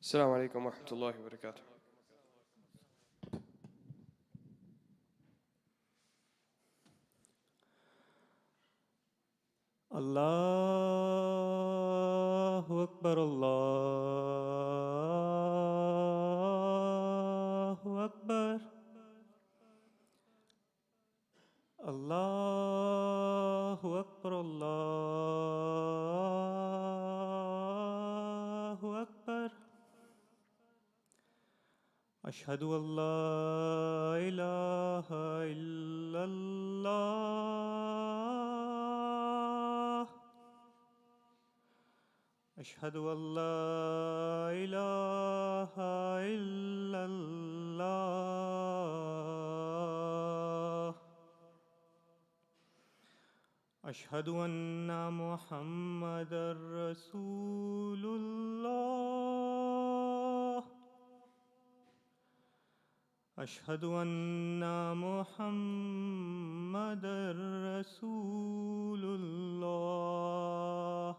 السلام عليكم ورحمة الله وبركاته. الله أكبر الله أكبر الله أكبر الله أكبر أشهد أن لا إله إلا الله أشهد أن لا إله إلا الله أشهد أن محمدا رسول الله أشهد أن محمدا رسول الله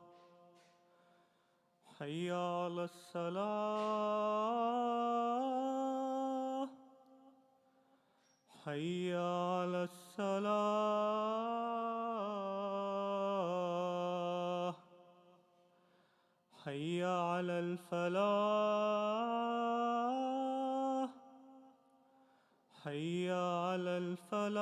حي على الصلاة حي على الصلاة حي على الفلاح حي على الفلاح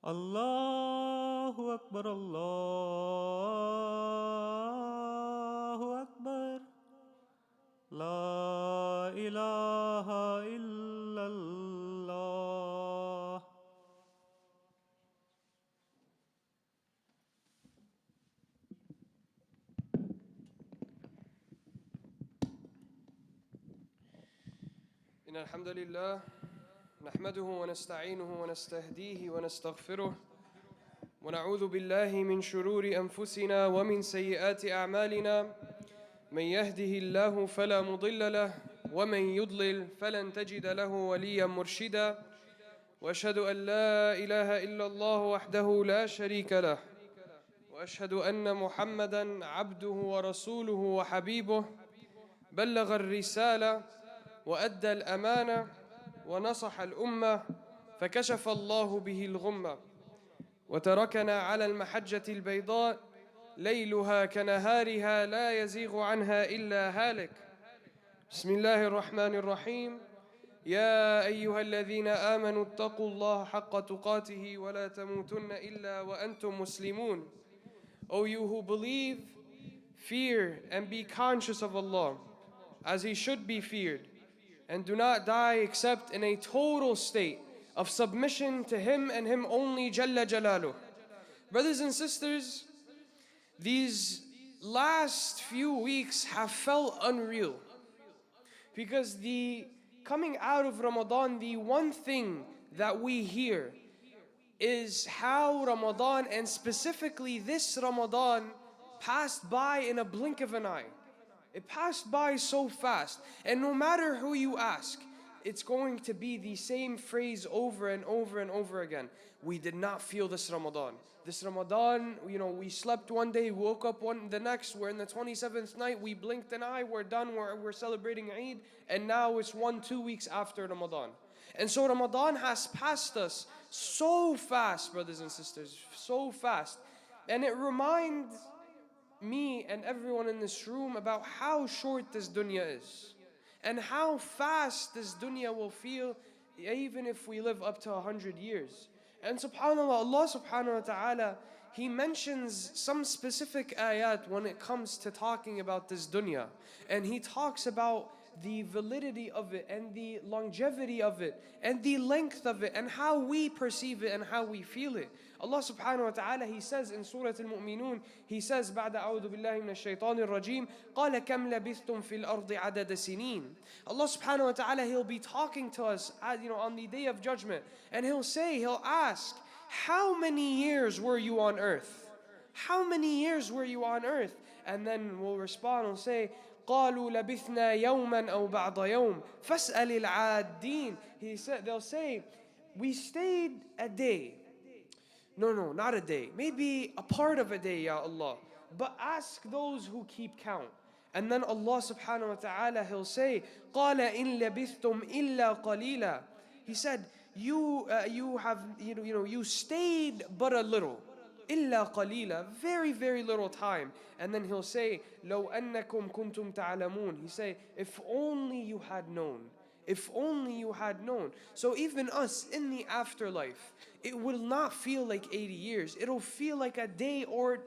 الله أكبر الله أكبر لا إله إلا الله. إن الحمد لله نحمده ونستعينه ونستهديه ونستغفره ونعوذ بالله من شرور أنفسنا ومن سيئات أعمالنا من يهده الله فلا مضل له ومن يضلل فلن تجد له وليا مرشدا وأشهد أن لا إله إلا الله وحده لا شريك له وأشهد أن محمدا عبده ورسوله وحبيبه بلغ الرسالة وأدى الأمانة ونصح الأمة فكشف الله به الغمة وتركنا على المحجة البيضاء ليلها كنهارها لا يزيغ عنها إلا هالك. بسم الله الرحمن الرحيم. يا أيها الذين آمنوا اتقوا الله حق تقاته ولا تموتن إلا وأنتم مسلمون. O you who believe, fear and be conscious of Allah as He should be feared, and do not die except in a total state of submission to Him and Him only, Jalla Jalaluh. Brothers and sisters, these last few weeks have felt unreal, because the coming out of Ramadan, the one thing that we hear is how Ramadan, and specifically this Ramadan, passed by in a blink of an eye. It passed by so fast, and no matter who you ask, it's going to be the same phrase over and over and over again. We did not feel this Ramadan. This Ramadan, we slept one day, woke up the next, we're in the 27th night, we blinked an eye, we're done, we're celebrating Eid, and now it's 2 weeks after Ramadan. And so Ramadan has passed us so fast, brothers and sisters, so fast. And it reminds me and everyone in this room about how short this dunya is, and how fast this dunya will feel even if we live up to 100 years. And subhanAllah, Allah subhanahu wa ta'ala, He mentions some specific ayat when it comes to talking about this dunya. And He talks about the validity of it, and the longevity of it, and the length of it, and how we perceive it and how we feel it. Allah subhanahu wa ta'ala, He says in Surah Al-Mu'minun, He says, بعد أعوذ بالله من الشيطان الرجيم قال كم لبثتم في الأرض عدد سنين. Allah subhanahu wa ta'ala, He'll be talking to us on the day of judgment, and He'll ask, how many years were you on earth? How many years were you on earth? And then we'll respond and say, قالوا لبثنا يوما أو بعض يوم فاسأل العادين. They'll say, we stayed a day, No, no, not a day. Maybe a part of a day, Ya Allah. But ask those who keep count. And then Allah subhanahu wa ta'ala, He'll say, قَالَ إِن لَبِثْتُمْ إِلَّا قَلِيلًا. He said, you stayed but a little. إِلَّا قَلِيلًا. Very, very little time. And then He'll say, لَوْ أَنَّكُمْ كُنْتُمْ تَعْلَمُونَ. He say, if only you had known. If only you had known. So even us in the afterlife, it will not feel like 80 years. It'll feel like a day or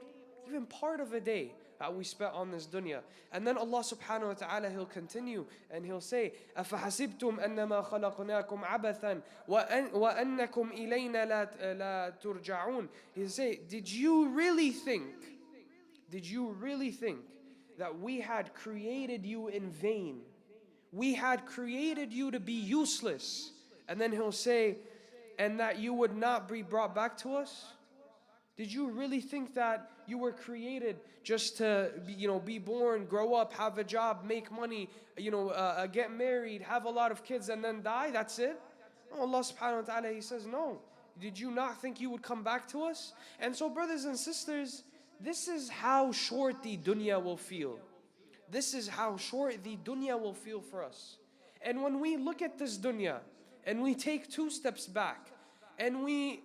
even part of a day that we spent on this dunya. And then Allah subhanahu wa ta'ala, He'll continue and He'll say, أَفَحَسِبْتُمْ أَنَّمَا خَلَقْنَاكُمْ عَبَثًا وَأَنَّكُمْ إِلَيْنَا لَا تُرْجَعُونَ. He'll say, did you really think that we had created you in vain? We had created you to be useless. And then He'll say, and that you would not be brought back to us? Did you really think that you were created just to be born, grow up, have a job, make money, get married, have a lot of kids and then die? That's it? No, Allah subhanahu wa ta'ala, He says, no. Did you not think you would come back to us? And so brothers and sisters, this is how short the dunya will feel. This is how short the dunya will feel for us. And when we look at this dunya and we take 2 steps back and we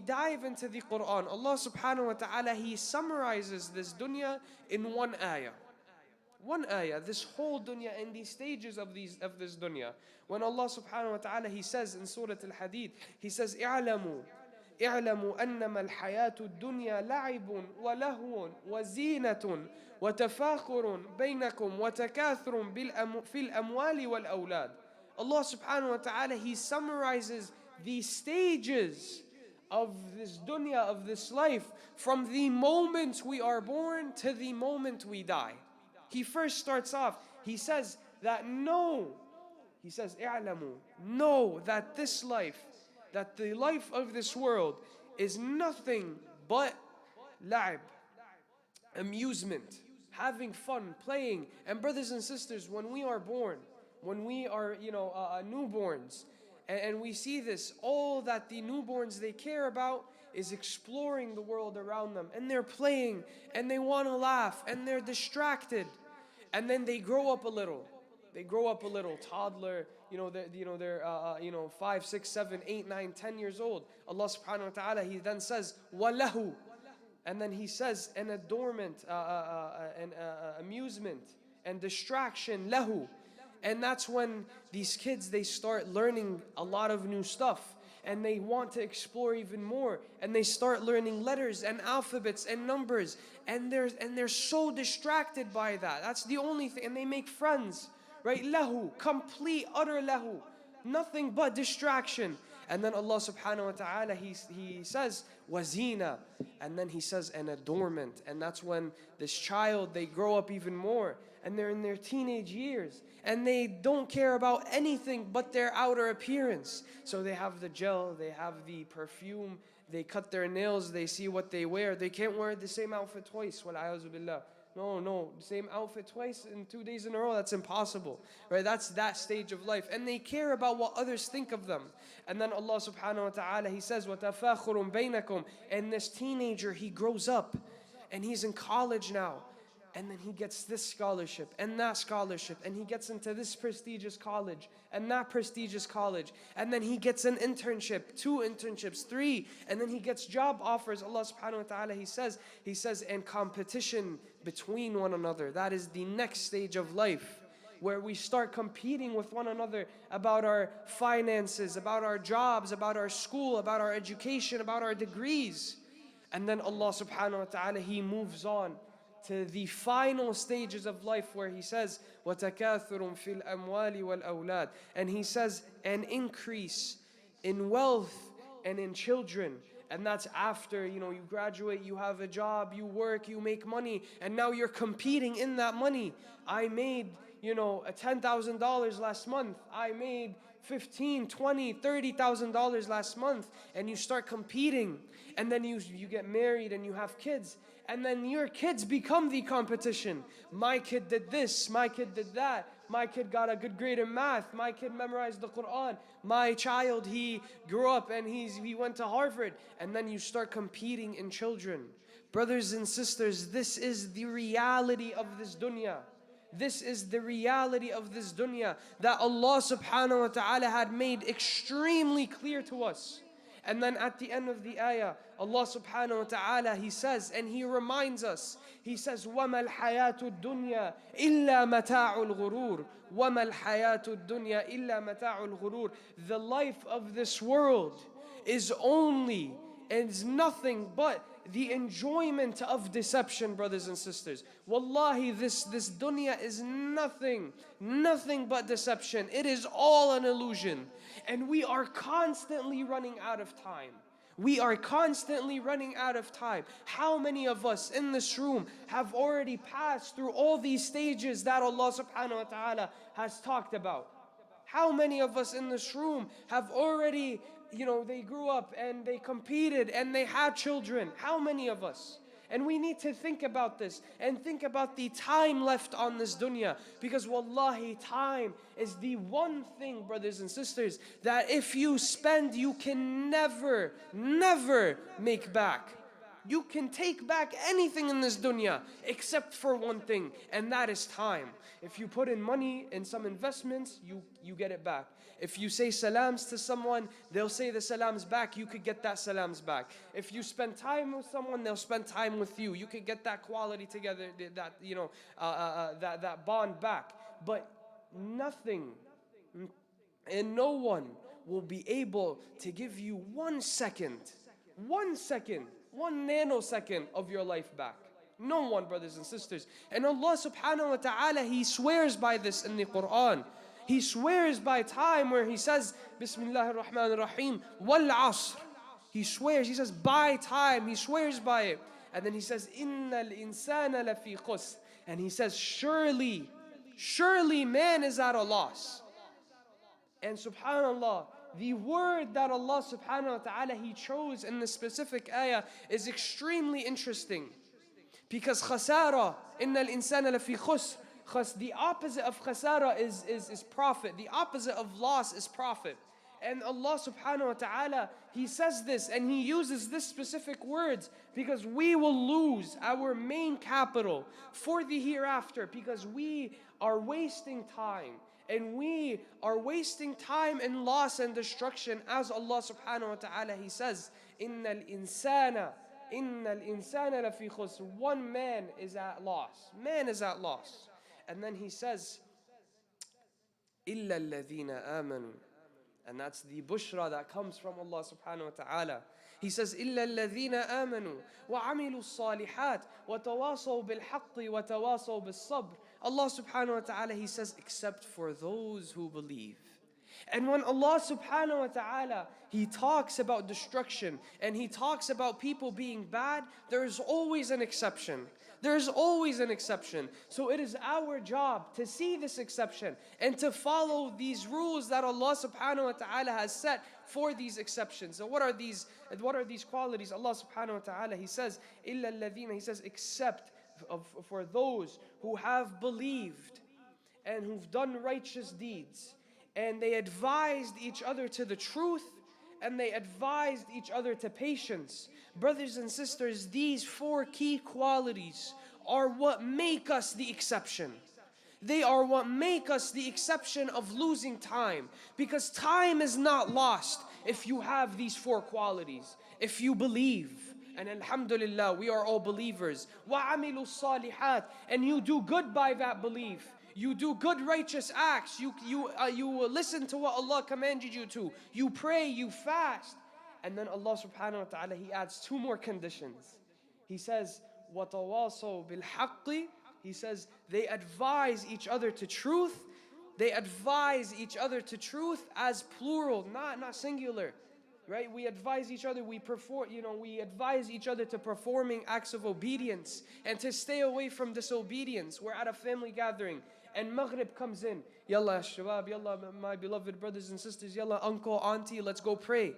dive into the Quran, Allah subhanahu wa ta'ala, He summarizes this dunya in one ayah. One ayah, this whole dunya and these stages of this dunya. When Allah subhanahu wa ta'ala, He says in Surah Al-Hadid, He says, اعلموا أنما الحياة الدنيا لعب ولهو وزينة وتفاخر بينكم وتكاثر في الأموال والأولاد. Allah subhanahu wa ta'ala, He summarizes the stages of this dunya, of this life, from the moment we are born to the moment we die. He first starts off, He says that know that this life, that the life of this world is nothing but la'ib, amusement, having fun, playing. And brothers and sisters, when we are born, when we are newborns, and we see this, all that the newborns they care about is exploring the world around them, and they're playing, and they want to laugh, and they're distracted, and then they grow up a little. Toddler, they're 5, 6, 7, 8, 9, 10 years old. Allah subhanahu wa ta'ala, He then says, وَلَهُ. And then He says, an adornment, an amusement, and distraction, lahu. And that's when these kids, they start learning a lot of new stuff. And they want to explore even more. And they start learning letters and alphabets and numbers. And they're so distracted by that. That's the only thing. And they make friends. Right? Lahu, complete, utter lahu. Nothing but distraction. And then Allah subhanahu wa ta'ala, He says, wazina. And then He says, an adornment. And that's when this child, they grow up even more. And they're in their teenage years. And they don't care about anything but their outer appearance. So they have the gel, they have the perfume, they cut their nails, they see what they wear. They can't wear the same outfit twice. Wal'ayāzu billah. No, same outfit twice in 2 days in a row, that's impossible. Right? That's that stage of life. And they care about what others think of them. And then Allah subhanahu wa ta'ala, He says, وَتَفَاخُرٌ بَيْنَكُمْ. And this teenager, he grows up and he's in college now. And then he gets this scholarship and that scholarship, and he gets into this prestigious college and that prestigious college, and then he gets an internship, 2 internships, 3, and then he gets job offers. Allah subhanahu wa ta'ala, He says, and competition between one another. That is the next stage of life, where we start competing with one another about our finances, about our jobs, about our school, about our education, about our degrees. And then Allah subhanahu wa ta'ala, He moves on to the final stages of life, where He says, وَتَكَاثُرٌ فِي الْأَمْوَالِ وَالْأَوْلَادِ. And He says, an increase in wealth and in children. And that's after, you graduate, you have a job, you work, you make money, and now you're competing in that money. I made, $10,000 last month. I made $15,000, $20,000, $30,000 last month. And you start competing. And then you get married and you have kids. And then your kids become the competition. My kid did this, my kid did that. My kid got a good grade in math. My kid memorized the Quran. My child, he grew up and he went to Harvard. And then you start competing in children. Brothers and sisters, this is the reality of this dunya. This is the reality of this dunya that Allah subhanahu wa ta'ala had made extremely clear to us. And then at the end of the ayah, Allah subhanahu wa ta'ala, He says, and He reminds us, He says, وَمَا الْحَيَاةُ الدُّنْيَا إِلَّا مَتَاعُ الْغُرُورِ وَمَا الْحَيَاةُ الدُّنْيَا إِلَّا مَتَاعُ الْغُرُورِ. The life of this world is nothing but the enjoyment of deception, brothers and sisters. Wallahi, this dunya is nothing but deception. It is all an illusion. And we are constantly running out of time. We are constantly running out of time. How many of us in this room have already passed through all these stages that Allah subhanahu wa ta'ala has talked about? How many of us in this room have already, they grew up and they competed and they had children? How many of us? And we need to think about this and think about the time left on this dunya. Because wallahi, time is the one thing, brothers and sisters, that if you spend, you can never make back. You can take back anything in this dunya except for one thing, and that is time. If you put in money in some investments, you get it back. If you say salams to someone, they'll say the salams back, you could get that salams back. If you spend time with someone, they'll spend time with you. You could get that quality together, that bond back. But nothing and no one will be able to give you 1 second, 1 nanosecond of your life back. No one, brothers and sisters. And Allah subhanahu wa ta'ala, He swears by this in the Quran. He swears by time where He says, Bismillahir Rahmanir Rahim, wal asr. He swears, He says, by time, He swears by it. And then He says, Innal insana lafi khusr. And He says, surely man is at a loss. And subhanallah, the word that Allah subhanahu wa ta'ala He chose in the specific ayah is extremely interesting. Because khasara, innal insana lafi khusr. The opposite of khasara is profit. The opposite of loss is profit. And Allah subhanahu wa ta'ala, He says this and He uses this specific words because we will lose our main capital for the hereafter, because we are wasting time. And we are wasting time in loss and destruction, as Allah subhanahu wa ta'ala, He says, Innal insana lafi khusr. One man is at loss. Man is at loss. And then He says, Illa alladhina amanu. And that's the bushra that comes from Allah subhanahu wa ta'ala. He says, إِلَّا الَّذِينَ آمَنُوا وَعَمِلُوا الصَّالِحَاتِ وَتَوَاصَوْا بِالْحَقِّ وَتَوَاصَوْا بِالصَّبْرِ. Allah subhanahu wa ta'ala, He says, except for those who believe. And when Allah subhanahu wa ta'ala, He talks about destruction and He talks about people being bad, there's always an exception. There's always an exception. So it is our job to see this exception and to follow these rules that Allah subhanahu wa ta'ala has set for these exceptions. So what are these qualities? Allah subhanahu wa ta'ala, He says, إِلَّا الَّذِينَ, He says, except for those who have believed and who've done righteous deeds, and they advised each other to the truth, and they advised each other to patience. Brothers and sisters, these 4 key qualities are what make us the exception. They are what make us the exception of losing time. Because time is not lost if you have these 4 qualities. If you believe, and alhamdulillah, we are all believers. وَعَمِلُوا الصَّالِحَاتِ. And you do good by that belief. You do good righteous acts. You listen to what Allah commanded you to. You pray, you fast. And then Allah subhanahu wa ta'ala, He adds 2 more conditions. He says, وَتَوَاصَوْا بِالْحَقِّ. He says, they advise each other to truth. They advise each other to truth as plural, not singular. Right? We advise each other, we advise each other to performing acts of obedience and to stay away from disobedience. We're at a family gathering and Maghrib comes in. Yalla shabab, yalla my beloved brothers and sisters, yalla uncle, auntie, let's go pray.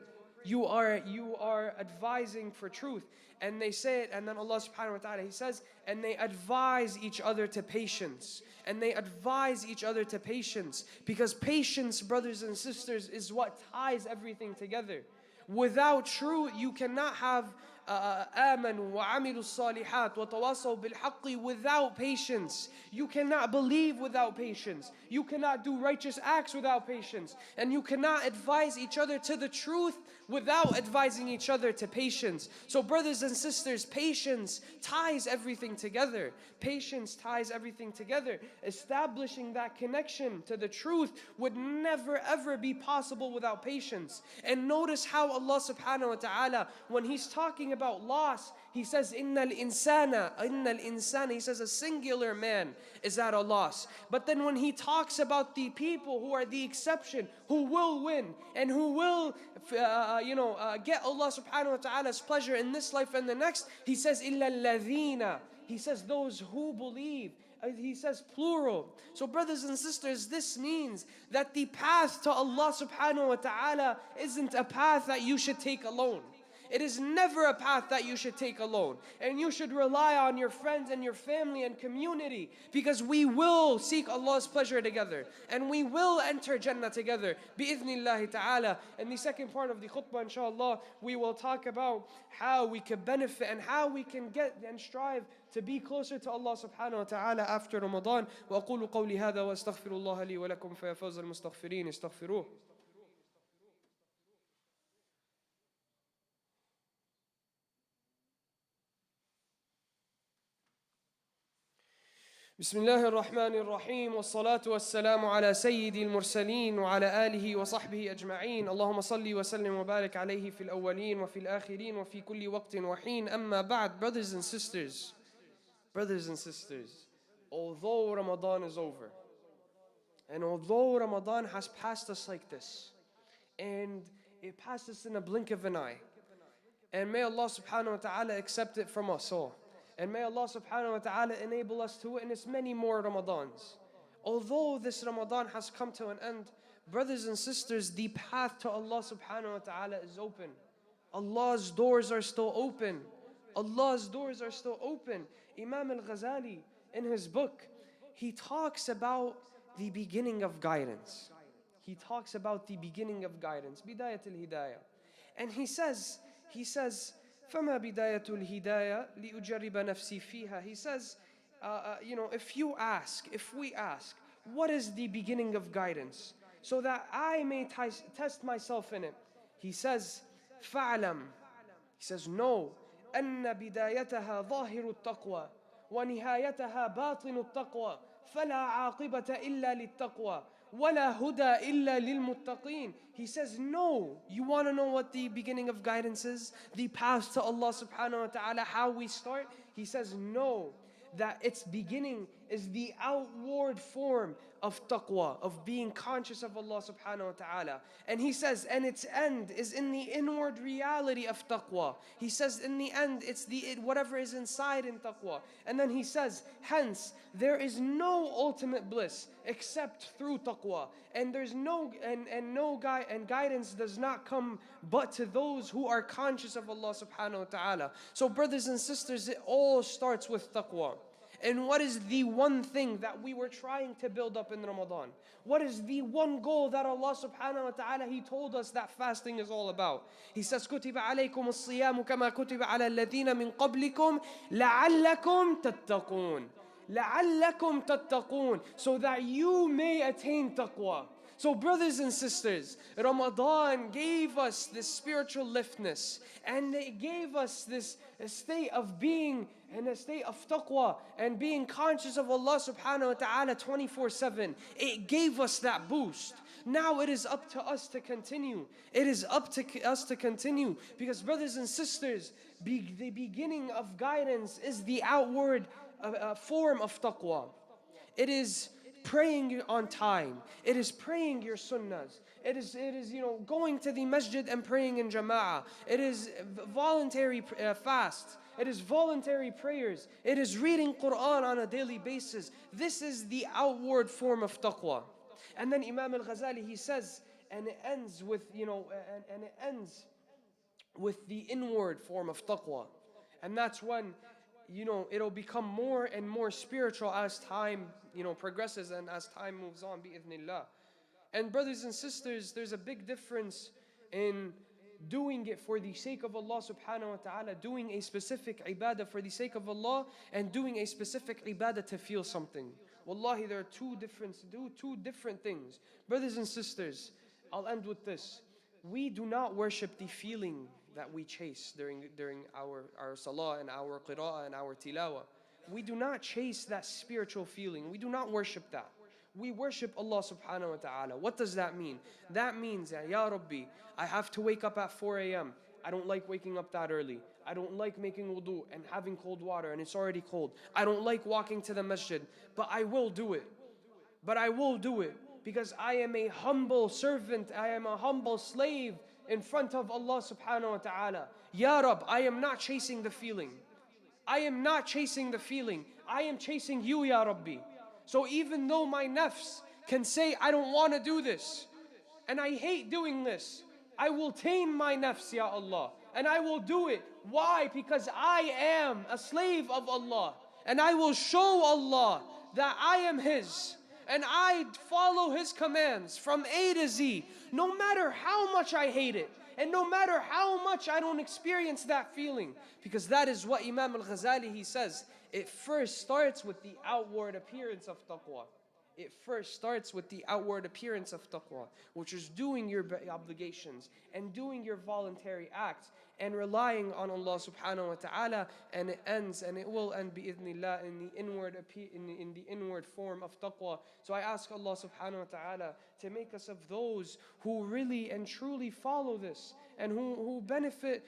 you are advising for truth. And they say it, and then Allah subhanahu wa ta'ala, He says, and they advise each other to patience. And they advise each other to patience. Because patience, brothers and sisters, is what ties everything together. Without truth, you cannot have آمنوا وعملوا الصالحات وتواصوا بالحق without patience. You cannot believe without patience. You cannot do righteous acts without patience. And you cannot advise each other to the truth without advising each other to patience. So brothers and sisters, patience ties everything together. Patience ties everything together. Establishing that connection to the truth would never ever be possible without patience. And notice how Allah subhanahu wa ta'ala, when He's talking about loss, He says, innal insana, He says a singular man is at a loss. But then when He talks about the people who are the exception, who will win and who will get Allah subhanahu wa ta'ala's pleasure in this life and the next, He says, illa alladhina. He says those who believe. He says plural. So brothers and sisters, this means that the path to Allah subhanahu wa ta'ala isn't a path that you should take alone. It is never a path that you should take alone. And you should rely on your friends and your family and community, because we will seek Allah's pleasure together. And we will enter Jannah together. Bi-idhnillahi ta'ala. In the second part of the khutbah, inshallah, we will talk about how we can benefit and how we can get and strive to be closer to Allah subhanahu wa ta'ala after Ramadan. وأقول قولي هذا وأستغفر الله لي ولكم فيا فوز المستغفرين استغفروه. بسم الله الرحمن الرحيم والصلاة والسلام على سيد المرسلين وعلى آله وصحبه أجمعين اللهم صل وسلم وبارك عليه في الأولين وفي الآخرين وفي كل وقت وحين أما بعد. Brothers and sisters, although Ramadan is over, and although Ramadan has passed us like this, and it passed us in a blink of an eye, and may Allah subhanahu wa ta'ala accept it from us all. And may Allah subhanahu wa ta'ala enable us to witness many more Ramadans. Although this Ramadan has come to an end, brothers and sisters, the path to Allah subhanahu wa ta'ala is open. Allah's doors are still open. Allah's doors are still open. Imam al-Ghazali, in his book, he talks about the beginning of guidance. He talks about the beginning of guidance, Bidayat al-Hidayah. And he says, فَمَا بِدَايَةُ الْهِدَايَةِ لِأُجَرِّبَ نَفْسِي فِيهَا. He says, if we ask, what is the beginning of guidance? So that I may test myself in it. He says, فَعْلَمْ. He says, no. أَنَّ بِدَايَتَهَا ظَاهِرُ التَّقْوَى وَنِهَايَتَهَا بَاطِنُ التَّقْوَى فَلَا عَاقِبَةَ إِلَّا لِلتَّقْوَى وَلَا هُدَى إِلَّا لِلْمُتَّقِينَ. He says, no. You want to know what the beginning of guidance is? The path to Allah subhanahu wa ta'ala, how we start? He says, no. That its beginning is the outward form of taqwa, of being conscious of Allah subhanahu wa ta'ala. And he says, and its end is in the inward reality of taqwa. He says, in the end, it's whatever is inside in taqwa. And then he says, hence, there is no ultimate bliss except through taqwa. And there's and guidance does not come but to those who are conscious of Allah subhanahu wa ta'ala. So brothers and sisters, it all starts with taqwa. And what is the one thing that we were trying to build up in Ramadan? What is the one goal that Allah subhanahu wa ta'ala, He told us that fasting is all about? He says, كُتِبَ عَلَيْكُمُ الصِّيَامُ كَمَا كُتِبَ عَلَى الَّذِينَ مِن قَبْلِكُمْ لَعَلَّكُمْ تَتَّقُونَ. لَعَلَّكُمْ تَتَّقُونَ. So that you may attain taqwa. So brothers and sisters, Ramadan gave us this spiritual liftness, and it gave us this state of being in a state of taqwa and being conscious of Allah subhanahu wa ta'ala 24/7. It gave us that boost. Now it is up to us to continue. It is up to us to continue, because brothers and sisters, the beginning of guidance is the outward form of taqwa. It is praying on time. It is praying your sunnahs. It is going to the masjid and praying in jama'ah. It is voluntary fasts. It is voluntary prayers. It is reading Quran on a daily basis. This is the outward form of taqwa. And then Imam al-Ghazali, he says, and it ends with, and it ends with the inward form of taqwa. And that's when, it'll become more and more spiritual as time, progresses and as time moves on, bi'idhnillah. And brothers and sisters, there's a big difference in doing it for the sake of Allah subhanahu wa ta'ala, doing a specific ibadah for the sake of Allah, and doing a specific ibadah to feel something. Wallahi, there are two different things. Brothers and sisters, I'll end with this. We do not worship the feeling that we chase during our salah and our qira'ah and our tilawah. We do not chase that spiritual feeling. We do not worship that. We worship Allah subhanahu wa ta'ala. What does that mean? That means that, Ya Rabbi, I have to wake up at 4 a.m. I don't like waking up that early. I don't like making wudu and having cold water and it's already cold. I don't like walking to the masjid, but I will do it. Because I am a humble servant, I am a humble slave in front of Allah subhanahu wa ta'ala. Ya Rab, I am not chasing the feeling. I am not chasing the feeling. I am chasing you, Ya Rabbi. So even though my nafs can say, I don't want to do this, and I hate doing this, I will tame my nafs, Ya Allah, and I will do it. Why? Because I am a slave of Allah, and I will show Allah that I am His, and I follow His commands from A to Z, no matter how much I hate it, and no matter how much I don't experience that feeling. Because that is what Imam al-Ghazali, he says, it first starts with the outward appearance of taqwa. It first starts with the outward appearance of taqwa, which is doing your obligations and doing your voluntary acts and relying on Allah subhanahu wa ta'ala, and it will end bi'idhnillah in the inward form of taqwa. So I ask Allah subhanahu wa ta'ala to make us of those who really and truly follow this and who benefit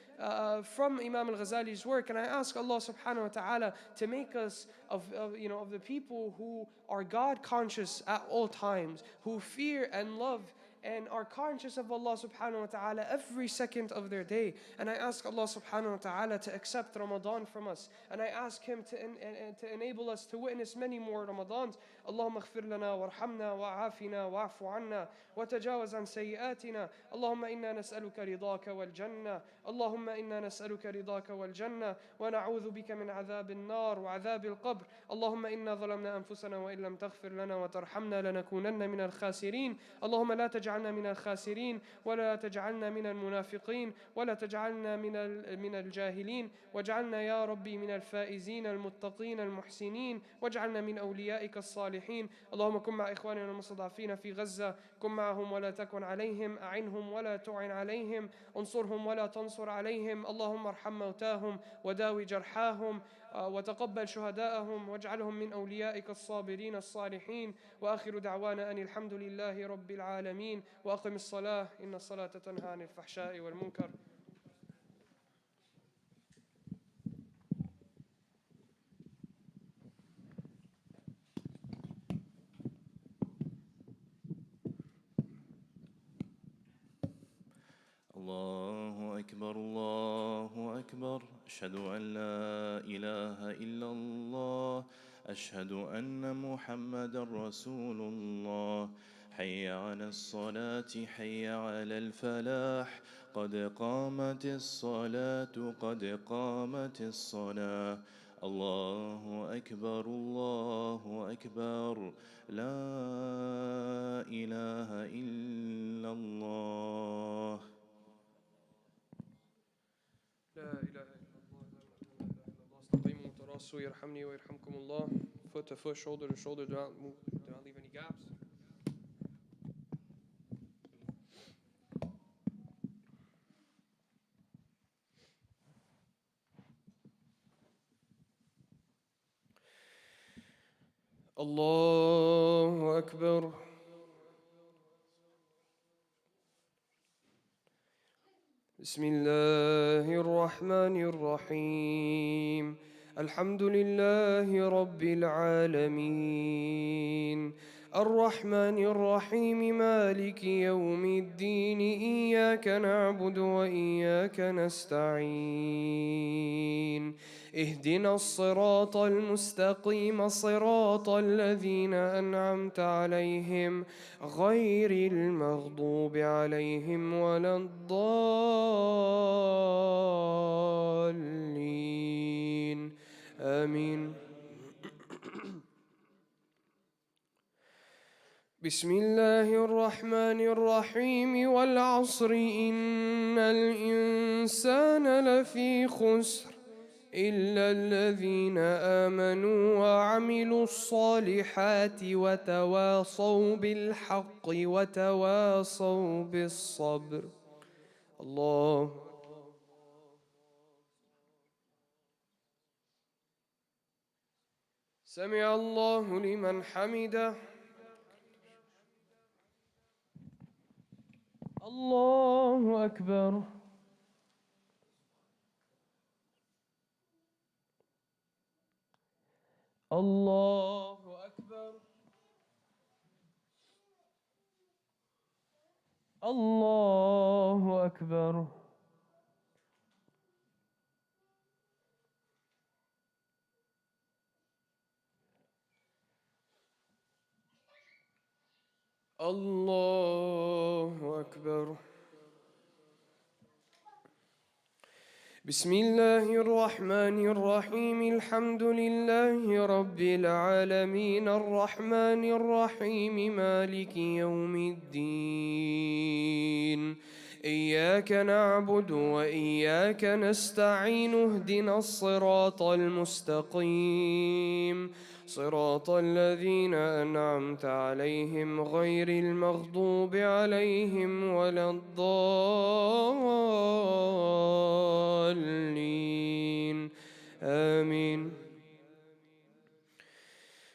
from Imam al-Ghazali's work. And I ask Allah subhanahu wa ta'ala to make us of the people who are God conscious at all times, who fear and love and are conscious of Allah subhanahu wa ta'ala every second of their day. And I ask Allah subhanahu wa ta'ala to accept Ramadan from us. And I ask Him to enable us to witness many more Ramadans. Allahumma ighfir lana warhamna wa'afina wa'afu anna wa tajawaz an sayyiatina. Allahumma inna nas'aluka ridaka wal jannah. Allahumma inna nas'aluka ridaka wal jannah wa na'udhu bika min adhab an-nar wa adhab al-qabr. Allahumma inna zalamna anfusana wa illam taghfir lana wa tarhamna lanakunanna min al-khasirin. Allahumma la تجعلنا من الخاسرين ولا تجعلنا من المنافقين ولا تجعلنا من الجاهلين واجعلنا يا ربي من الفائزين المتقين المحسنين واجعلنا من أوليائك الصالحين. اللهم كن مع إخواننا المستضعفين في غزة، كن معهم ولا تكن عليهم، أعنهم ولا تعن عليهم، انصرهم ولا تنصر عليهم. اللهم ارحم موتاهم وداوي جرحاهم وتقبل شهداءهم واجعلهم من أوليائك الصابرين الصالحين. وآخر دعوانا أن الحمد لله رب العالمين وأقم الصلاة إن الصلاة تنهى عن الفحشاء والمنكر. الله أكبر الله أكبر أشهد أن لا إله إلا الله أشهد أن محمدا رسول الله حي على الصلاة حي على الفلاح قد قامت الصلاة قد قامت الصلاة الله أكبر لا إله إلا الله. لا إله إلا الله استقيموا وتراصوا يرحمني ويرحمكم الله. Foot to foot, shoulder to shoulder, do not leave any gaps. Allahu Akbar. بسم الله الرحمن الرحيم الحمد لله رب العالمين الرحمن الرحيم مالك يوم الدين إياك نعبد وإياك نستعين اهدنا الصراط المستقيم صراط الذين أنعمت عليهم غير المغضوب عليهم ولا الضالين آمين. بسم الله الرحمن الرحيم والعصر إن الإنسان لفي خسر إلا الذين آمنوا وعملوا الصالحات وتواصوا بالحق وتواصوا بالصبر. الله. سمع الله لمن حمده. الله أكبر. الله أكبر. الله أكبر. الله أكبر. بسم الله الرحمن الرحيم الحمد لله رب العالمين الرحمن الرحيم مالك يوم الدين إياك نعبد وإياك نستعين اهدنا الصراط المستقيم صراط الذين أنعمت عليهم غير المغضوب عليهم ولا الضالين آمين.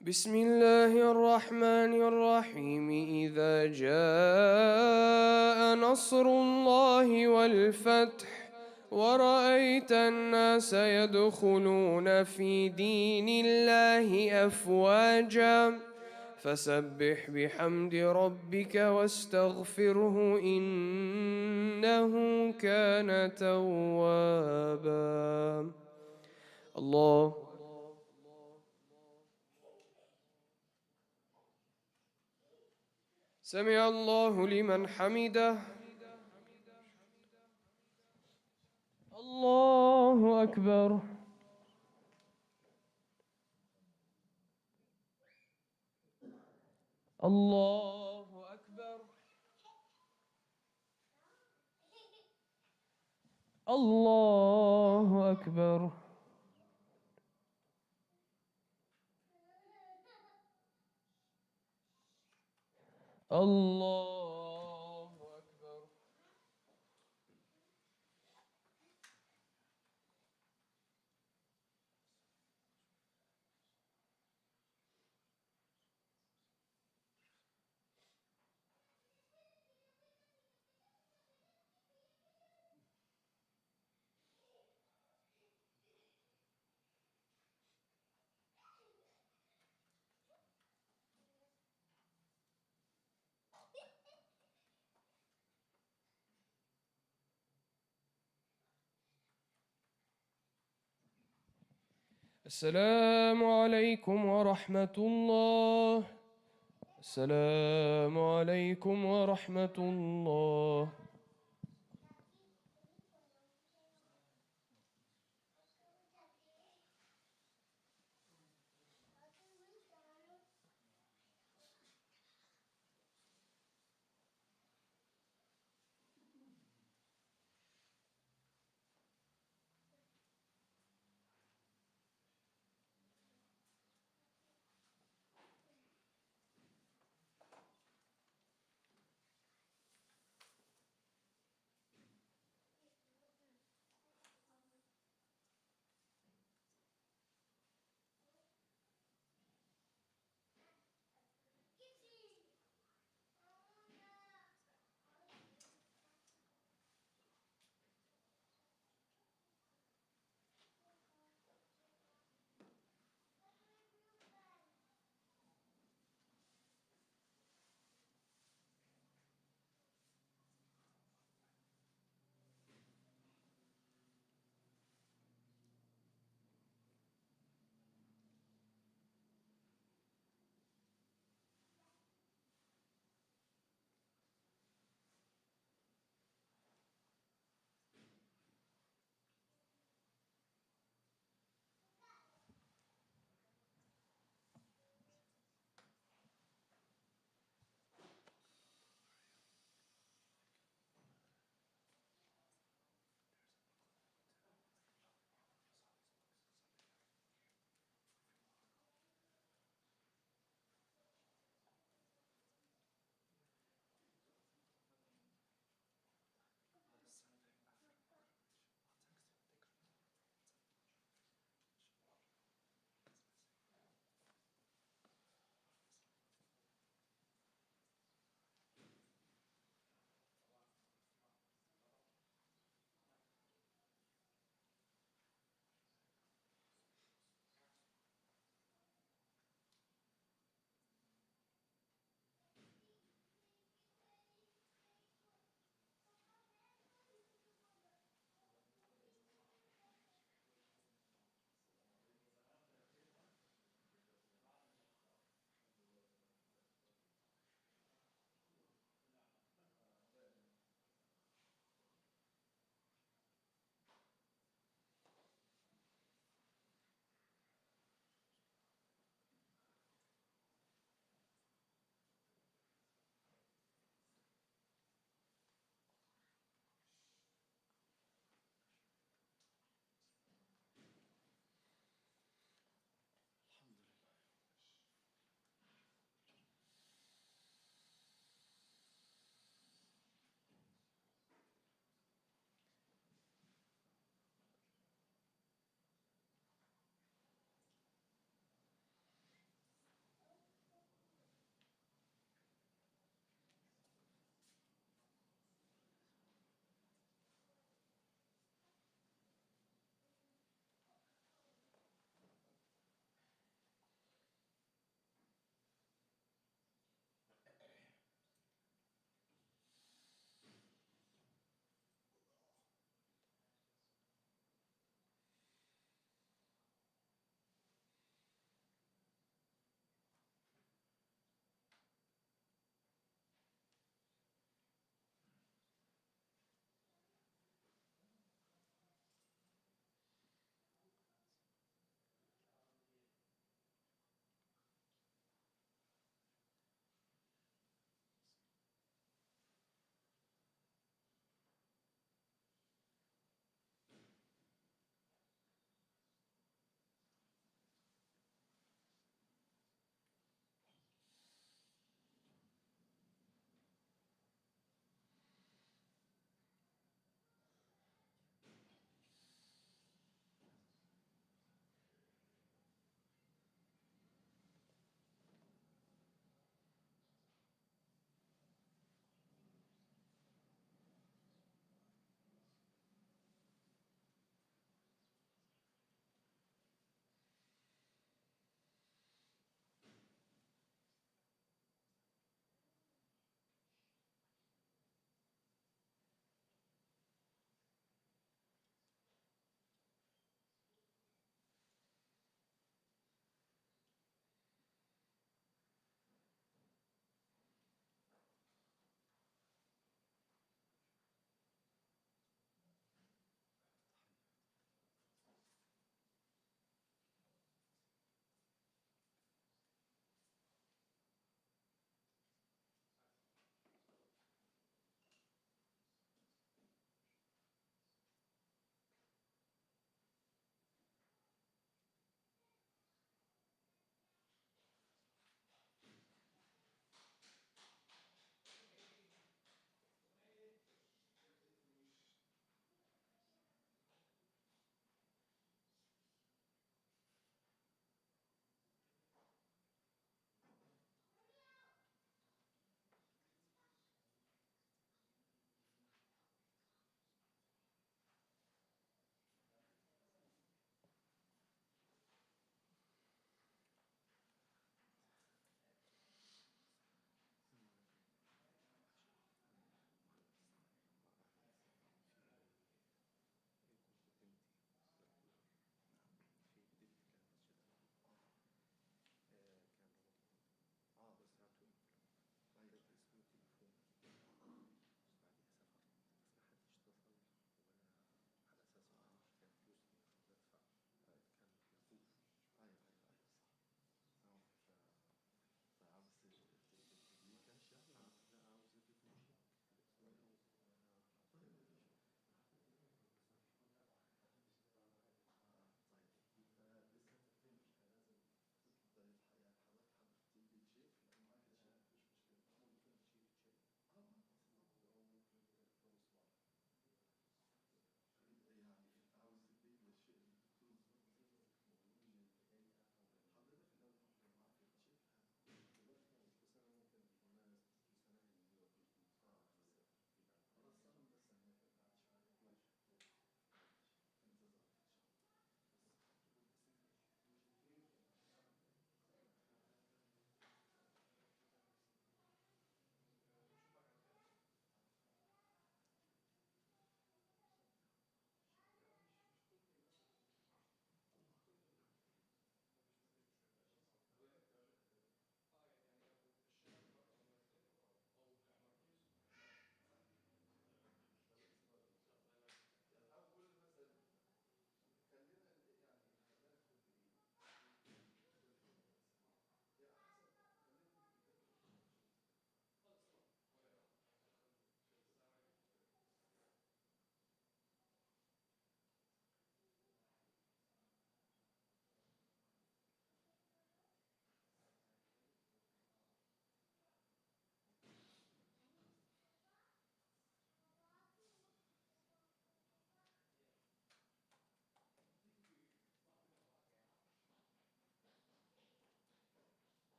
بسم الله الرحمن الرحيم إذا جاء نصر الله والفتح ورأيت الناس يدخلون في دين الله أفواجا فسبح بحمد ربك واستغفره إنه كان توابا. الله. سمع الله لمن حمده. الله أكبر. الله أكبر. الله أكبر. الله أكبر. السلام عليكم ورحمة الله. السلام عليكم ورحمة الله.